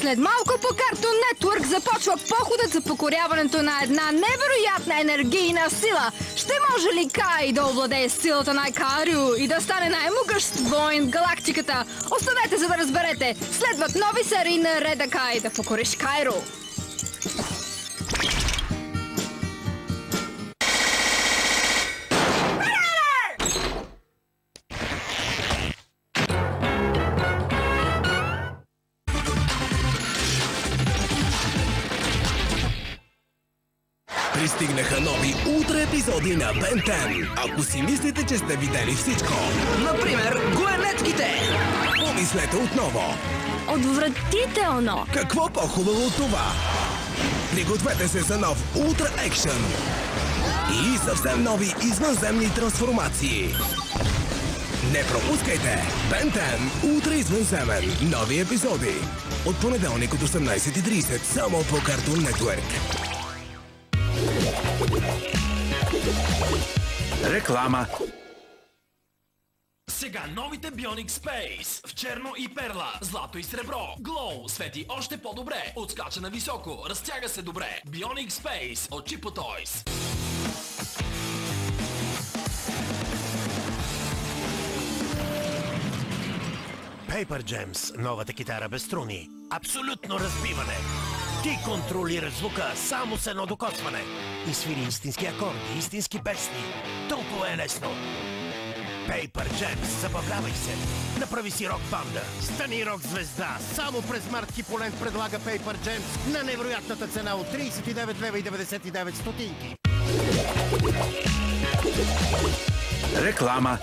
След малко по Cartoon Network започва походът за покоряването на една невероятна енергийна сила. Ще може ли Кай да овладее силата на Айкарио и да стане най-могъщ воин в галактиката? Останете, за да разберете. Следват нови серии на Реда Кай да покориш Кайро. Пристигнаха нови ултра епизоди на Ben 10. Ако си мислите, че сте видели всичко, например, гоенетките, помислете отново. Отвратително! Какво по-хубаво от това? Пригответе се за нов ултра екшън и съвсем нови извънземни трансформации. Не пропускайте Ben 10 ултра извънземен. Нови епизоди от понеделник от 18:30 само по Cartoon Network. Реклама. Сега новите Bionic Space в черно и перла, злато и сребро. Glow свети още по-добре, отскача на високо, разтяга се добре. Bionic Space от Chipo Toys. Paper Gems, новата китара без струни. Абсолютно разбиване. Ти контролираш звука само с едно докосване. И свири истински акорди, истински песни. Толкова е лесно. Paper Gems, забавлявай се. Направи си рок банда. Стани рок звезда. Само през март Хиполент предлага Paper Gems на невероятната цена от 39 лева и 99 стотинки. Реклама.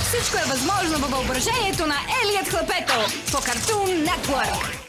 Всичко е възможно във въображението на Елият Хлапето по Cartoon Network.